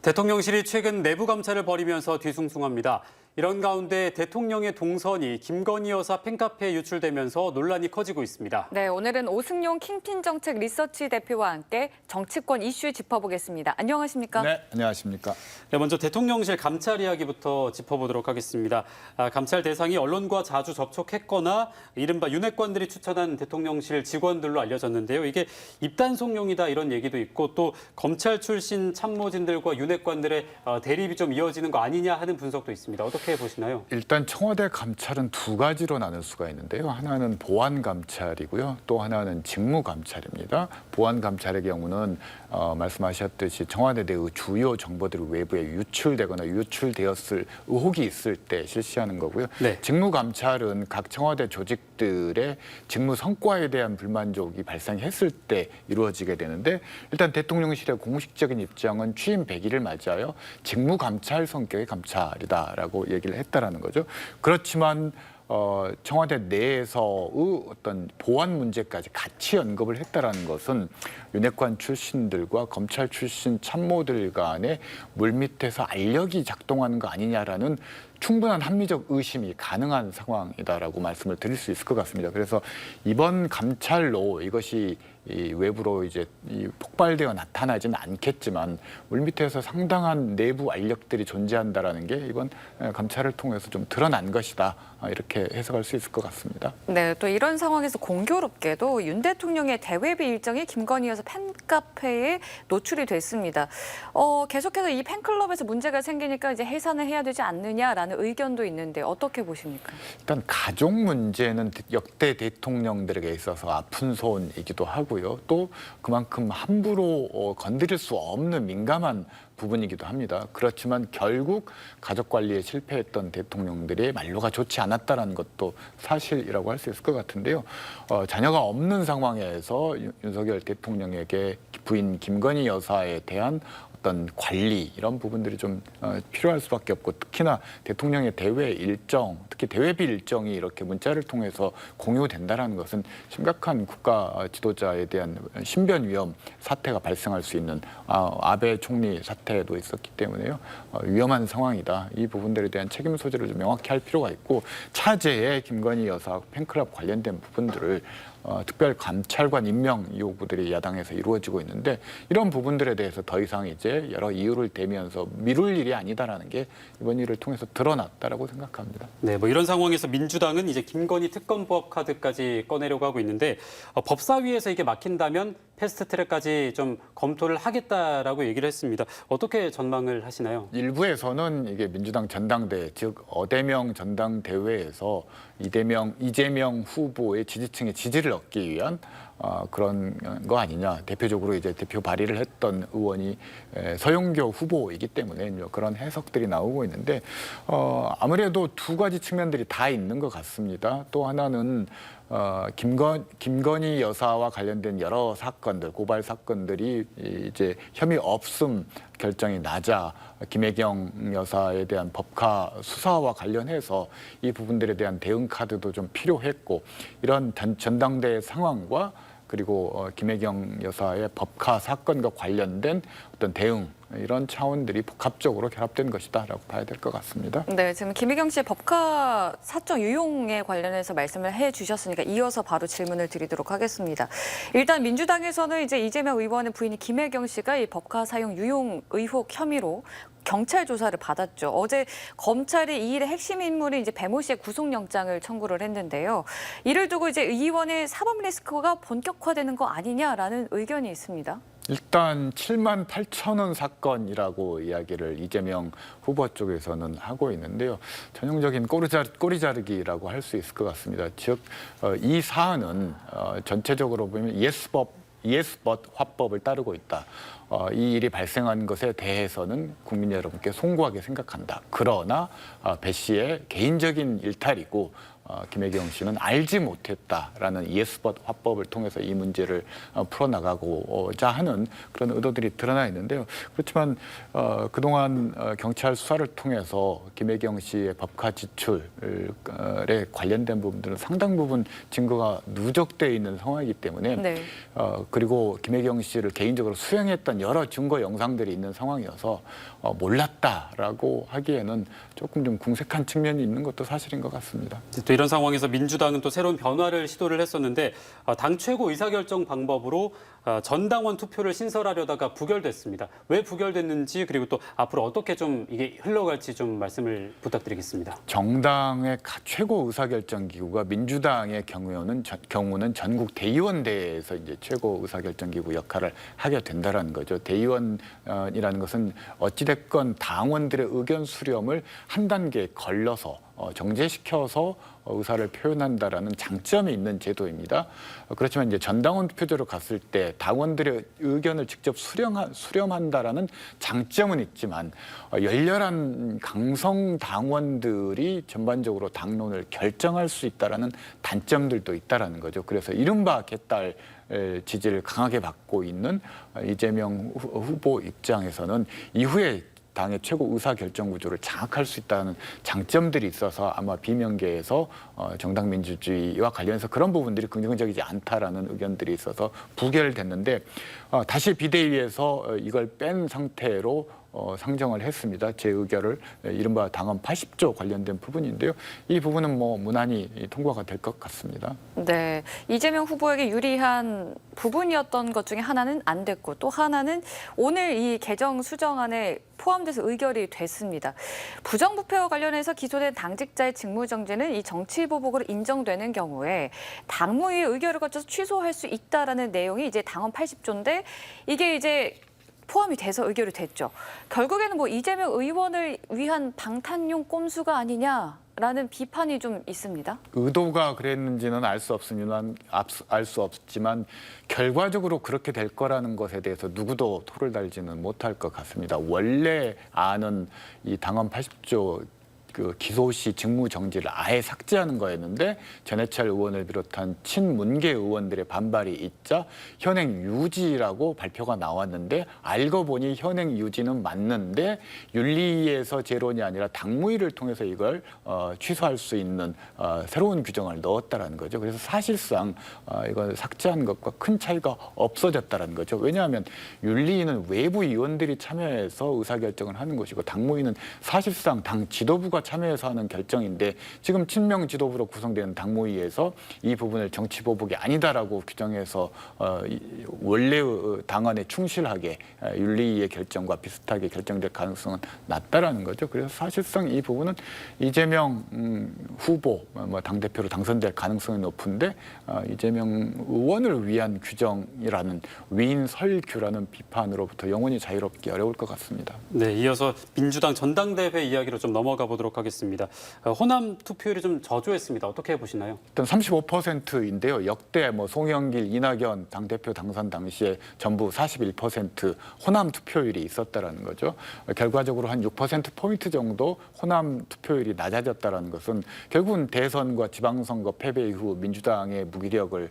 대통령실이 최근 내부 감찰을 벌이면서 뒤숭숭합니다. 이런 가운데 대통령의 동선이 김건희 여사 팬카페에 유출되면서 논란이 커지고 있습니다. 네, 오늘은 오승용 킹핀 정책 리서치 대표와 함께 정치권 이슈 짚어보겠습니다. 안녕하십니까? 네, 안녕하십니까? 네, 먼저 대통령실 감찰 이야기부터 짚어보도록 하겠습니다. 감찰 대상이 언론과 자주 접촉했거나 이른바 윤핵관들이 추천한 대통령실 직원들로 알려졌는데요. 이게 입단속용이다 이런 얘기도 있고 또 검찰 출신 참모진들과 윤핵관들의 대립이 좀 이어지는 거 아니냐 하는 분석도 있습니다. 어떻게 보시나요? 일단 청와대 감찰은 두 가지로 나눌 수가 있는데요. 하나는 보안 감찰이고요. 또 하나는 직무 감찰입니다. 보안 감찰의 경우는 말씀하셨듯이 청와대 내의 주요 정보들이 외부에 유출되거나 유출되었을 의혹이 있을 때 실시하는 거고요. 네. 직무 감찰은 각 청와대 조직들의 직무 성과에 대한 불만족이 발생했을 때 이루어지게 되는데 일단 대통령실의 공식적인 입장은 취임 100일을 맞이하여 직무 감찰 성격의 감찰이다라고 얘기를 했다라는 거죠. 그렇지만 청와대 내에서의 어떤 보안 문제까지 같이 언급을 했다라는 것은 윤핵관 출신들과 검찰 출신 참모들 간의 물밑에서 알력이 작동하는 거 아니냐라는 충분한 합리적 의심이 가능한 상황이다라고 말씀을 드릴 수 있을 것 같습니다. 그래서 이번 감찰로 이것이 외부로 이제 폭발되어 나타나지는 않겠지만 물밑에서 상당한 내부 알력들이 존재한다라는 게 이번 감찰을 통해서 좀 드러난 것이다. 이렇게 해석할 수 있을 것 같습니다. 네, 또 이런 상황에서 공교롭게도 윤 대통령의 대외비 일정이 김건희 여사 팬카페에 노출이 됐습니다. 계속해서 이 팬클럽에서 문제가 생기니까 이제 해산을 해야 되지 않느냐라는 의견도 있는데 어떻게 보십니까? 일단 가족 문제는 역대 대통령들에게 있어서 아픈 손이기도 하고요. 또 그만큼 함부로 건드릴 수 없는 민감한 부분이기도 합니다. 그렇지만 결국 가족 관리에 실패했던 대통령들의 만류가 좋지 않았다는 것도 사실이라고 할 수 있을 것 같은데요. 자녀가 없는 상황에서 윤석열 대통령에게 부인 김건희 여사에 대한 어떤 관리 이런 부분들이 좀 필요할 수밖에 없고 특히나 대통령의 대외 일정, 특히 대외비 일정이 이렇게 문자를 통해서 공유된다는 것은 심각한 국가 지도자에 대한 신변 위험 사태가 발생할 수 있는 아베 총리 사태도 있었기 때문에요. 위험한 상황이다. 이 부분들에 대한 책임 소재를 좀 명확히 할 필요가 있고 차제에 김건희 여사 팬클럽 관련된 부분들을 특별 감찰관 임명 요구들이 야당에서 이루어지고 있는데 이런 부분들에 대해서 더 이상 이제 여러 이유를 대면서 미룰 일이 아니다라는 게 이번 일을 통해서 드러났다라고 생각합니다. 네, 뭐 이런 상황에서 민주당은 이제 김건희 특검법 카드까지 꺼내려고 하고 있는데 법사위에서 이게 막힌다면 패스트트랙까지 좀 검토를 하겠다라고 얘기를 했습니다. 어떻게 전망을 하시나요? 일부에서는 이게 민주당 전당대회, 즉 어대명 전당대회에서 이재명 후보의 지지층의 지지를 얻기 위한 그런 거 아니냐. 대표적으로 이제 대표 발의를 했던 의원이 서영교 후보이기 때문에 그런 해석들이 나오고 있는데 아무래도 두 가지 측면들이 다 있는 것 같습니다. 또 하나는 김건희 여사와 관련된 여러 사건들, 고발 사건들이 이제 혐의 없음 결정이 나자 김혜경 여사에 대한 법카 수사와 관련해서 이 부분들에 대한 대응 카드도 좀 필요했고 이런 전당대회 상황과 그리고 김혜경 여사의 법카 사건과 관련된 어떤 대응 이런 차원들이 복합적으로 결합된 것이다라고 봐야 될 것 같습니다. 네, 지금 김혜경 씨의 법카 사적 유용에 관련해서 말씀을 해주셨으니까 이어서 바로 질문을 드리도록 하겠습니다. 일단 민주당에서는 이제 이재명 의원의 부인이 김혜경 씨가 이 법카 사용 유용 의혹 혐의로 경찰 조사를 받았죠. 어제 검찰이 이 일의 핵심 인물인 이제 배모 씨의 구속영장을 청구를 했는데요. 이를 두고 이제 의원의 사법 리스크가 본격화되는 거 아니냐라는 의견이 있습니다. 일단 7만 8천 원 사건이라고 이야기를 이재명 후보 쪽에서는 하고 있는데요. 전형적인 꼬리 자르기라고 할 수 있을 것 같습니다. 즉, 이 사안은 전체적으로 보면 yes but 화법을 따르고 있다. 이 일이 발생한 것에 대해서는 국민 여러분께 송구하게 생각한다. 그러나 배 씨의 개인적인 일탈이고 김혜경 씨는 알지 못했다라는 ES법 화법을 통해서 이 문제를 풀어나가고자 하는 그런 의도들이 드러나 있는데요. 그렇지만 그동안 경찰 수사를 통해서 김혜경 씨의 법카 지출에 관련된 부분들은 상당 부분 증거가 누적되어 있는 상황이기 때문에 네. 그리고 김혜경 씨를 개인적으로 수행했던 여러 증거 영상들이 있는 상황이어서 몰랐다라고 하기에는 조금 좀 궁색한 측면이 있는 것도 사실인 것 같습니다. 또 이런 상황에서 민주당은 또 새로운 변화를 시도를 했었는데 당 최고 의사결정 방법으로 전 당원 투표를 신설하려다가 부결됐습니다. 왜 부결됐는지 그리고 또 앞으로 어떻게 좀 이게 흘러갈지 좀 말씀을 부탁드리겠습니다. 정당의 최고 의사결정 기구가 민주당의 경우는 전국 대의원대회에서 이제 최고 의사결정 기구 역할을 하게 된다라는 거죠. 대의원이라는 것은 어찌됐건 당원들의 의견 수렴을 한 단계 걸러서 정제시켜서 의사를 표현한다라는 장점이 있는 제도입니다. 그렇지만 이제 전당원 투표제로 갔을 때 당원들의 의견을 직접 수렴한다라는 장점은 있지만 열렬한 강성 당원들이 전반적으로 당론을 결정할 수 있다라는 단점들도 있다라는 거죠. 그래서 이른바 개딸 지지를 강하게 받고 있는 이재명 후보 입장에서는 이후에 당의 최고 의사결정 구조를 장악할 수 있다는 장점들이 있어서 아마 비명계에서 정당 민주주의와 관련해서 그런 부분들이 긍정적이지 않다라는 의견들이 있어서 부결됐는데 다시 비대위에서 이걸 뺀 상태로 상정을 했습니다. 제 의결을 이른바 당헌 80조 관련된 부분인데요. 이 부분은 뭐 무난히 통과가 될 것 같습니다. 네, 이재명 후보에게 유리한 부분이었던 것 중에 하나는 안 됐고 또 하나는 오늘 이 개정 수정안에 포함돼서 의결이 됐습니다. 부정부패와 관련해서 기소된 당직자의 직무정지는 이 정치보복으로 인정되는 경우에 당무위의 의결을 거쳐서 취소할 수 있다라는 내용이 이제 당헌 80조인데 이게 이제 포함이 돼서 의결이 됐죠. 결국에는 뭐 이재명 의원을 위한 방탄용 꼼수가 아니냐라는 비판이 좀 있습니다. 의도가 그랬는지는 알 수 없지만 결과적으로 그렇게 될 거라는 것에 대해서 누구도 토를 달지는 못할 것 같습니다. 원래 아는 이 당헌 80조 그 기소 시 직무 정지를 아예 삭제하는 거였는데 전해철 의원을 비롯한 친문계 의원들의 반발이 있자 현행 유지라고 발표가 나왔는데 알고 보니 현행 유지는 맞는데 윤리위에서 제론이 아니라 당무위를 통해서 이걸 취소할 수 있는 새로운 규정을 넣었다라는 거죠. 그래서 사실상 이걸 삭제한 것과 큰 차이가 없어졌다라는 거죠. 왜냐하면 윤리위는 외부 위원들이 참여해서 의사결정을 하는 것이고 당무위는 사실상 당 지도부가 참여해서 하는 결정인데 지금 친명 지도부로 구성되는 당무위에서 이 부분을 정치보복이 아니다라고 규정해서 원래의 당안에 충실하게 윤리위의 결정과 비슷하게 결정될 가능성은 낮다라는 거죠. 그래서 사실상 이 부분은 이재명 후보 당대표로 당선될 가능성이 높은데 이재명 의원을 위한 규정이라는 위인 설규라는 비판으로부터 영원히 자유롭기 어려울 것 같습니다. 네, 이어서 민주당 전당대회 이야기로 좀 넘어가 보도록 하겠습니다. 호남 투표율이 좀 저조했습니다. 어떻게 보시나요? 일단 35%인데요. 역대 송영길, 이낙연 당대표 당선 당시에 전부 41% 호남 투표율이 있었다라는 거죠. 결과적으로 한 6%포인트 정도 호남 투표율이 낮아졌다는 것은 결국은 대선과 지방선거 패배 이후 민주당의 무기력을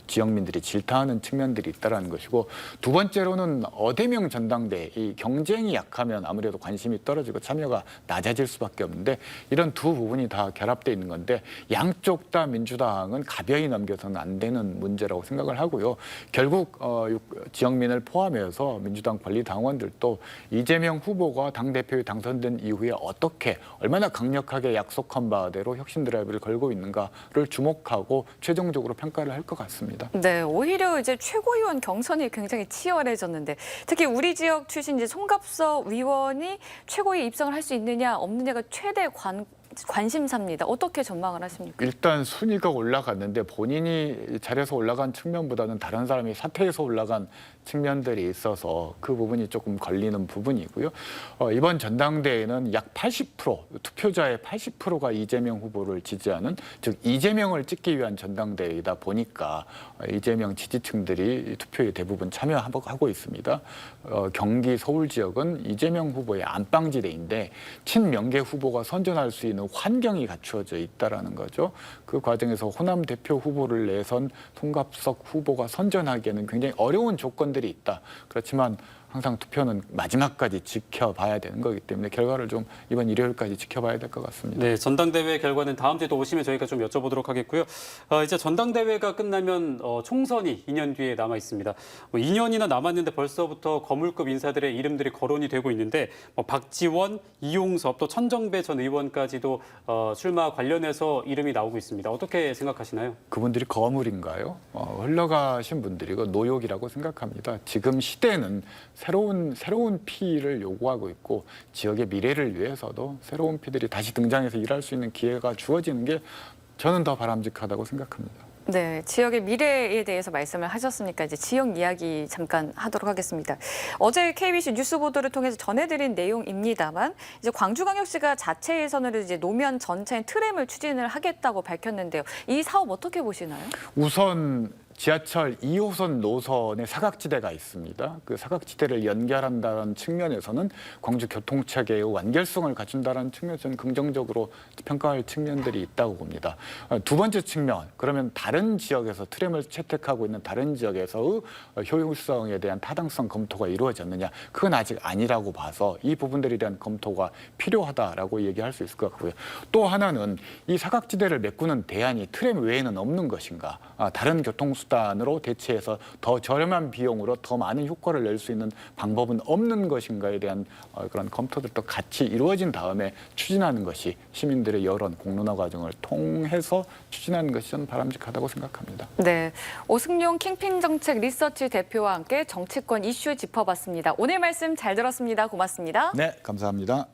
지역민들이 질타하는 측면들이 있다는 것이고 두 번째로는 어대명 전당대 이 경쟁이 약하면 아무래도 관심이 떨어지고 참여가 낮아질 수밖에 없는데 이런 두 부분이 다 결합되어 있는 건데 양쪽 다 민주당은 가벼이 넘겨서는 안 되는 문제라고 생각을 하고요. 결국 지역민을 포함해서 민주당 관리 당원들도 이재명 후보가 당대표에 당선된 이후에 어떻게 얼마나 강력하게 약속한 바대로 혁신 드라이브를 걸고 있는가를 주목하고 최종적으로 평가를 할 것 같습니다. 네, 오히려 이제 최고위원 경선이 굉장히 치열해졌는데 특히 우리 지역 출신 이제 송갑석 위원이 최고위에 입성을 할 수 있느냐 없느냐가 최대 관심사입니다. 어떻게 전망을 하십니까? 일단 순위가 올라갔는데 본인이 잘해서 올라간 측면보다는 다른 사람이 사퇴해서 올라간 측면들이 있어서 그 부분이 조금 걸리는 부분이고요. 이번 전당대회는 약 80% 투표자의 80%가 이재명 후보를 지지하는 즉 이재명을 찍기 위한 전당대회이다 보니까 이재명 지지층들이 투표에 대부분 참여하고 있습니다. 경기 서울 지역은 이재명 후보의 안방지대인데 친명계 후보가 선전할 수 있는 있는 환경이 갖추어져 있다라는 거죠. 그 과정에서 호남 대표 후보를 내선 송갑석 후보가 선전하기에는 굉장히 어려운 조건들이 있다. 그렇지만 항상 투표는 마지막까지 지켜봐야 되는 거기 때문에 결과를 좀 이번 일요일까지 지켜봐야 될 것 같습니다. 네, 전당대회 결과는 다음 주에 또 오시면 저희가 좀 여쭤보도록 하겠고요. 이제 전당대회가 끝나면 총선이 2년 뒤에 남아 있습니다. 2년이나 남았는데 벌써부터 거물급 인사들의 이름들이 거론이 되고 있는데 박지원, 이용섭, 또 천정배 전 의원까지도 출마 관련해서 이름이 나오고 있습니다. 어떻게 생각하시나요? 그분들이 거물인가요? 흘러가신 분들이고 노욕이라고 생각합니다. 지금 시대는 새로운 피를 요구하고 있고 지역의 미래를 위해서도 새로운 피들이 다시 등장해서 일할 수 있는 기회가 주어지는 게 저는 더 바람직하다고 생각합니다. 네, 지역의 미래에 대해서 말씀을 하셨으니까 이제 지역 이야기 잠깐 하도록 하겠습니다. 어제 KBC 뉴스 보도를 통해서 전해드린 내용입니다만 이제 광주광역시가 자체 예산으로 이제 노면 전차인 트램을 추진을 하겠다고 밝혔는데요. 이 사업 어떻게 보시나요? 우선 지하철 2호선 노선에 사각지대가 있습니다. 그 사각지대를 연결한다는 측면에서는 광주 교통체계의 완결성을 갖춘다는 측면에서는 긍정적으로 평가할 측면들이 있다고 봅니다. 두 번째 측면, 그러면 다른 지역에서 트램을 채택하고 있는 다른 지역에서의 효율성에 대한 타당성 검토가 이루어졌느냐? 그건 아직 아니라고 봐서 이 부분들에 대한 검토가 필요하다라고 얘기할 수 있을 것 같고요. 또 하나는 이 사각지대를 메꾸는 대안이 트램 외에는 없는 것인가? 다른 교통수단으로 대체해서 더 저렴한 비용으로 더 많은 효과를 낼 수 있는 방법은 없는 것인가에 대한 그런 검토들도 같이 이루어진 다음에 추진하는 것이 시민들의 여론, 공론화 과정을 통해서 추진하는 것이 저는 바람직하다고 생각합니다. 네, 오승용 킹핀 정책 리서치 대표와 함께 정치권 이슈 짚어봤습니다. 오늘 말씀 잘 들었습니다. 고맙습니다. 네, 감사합니다.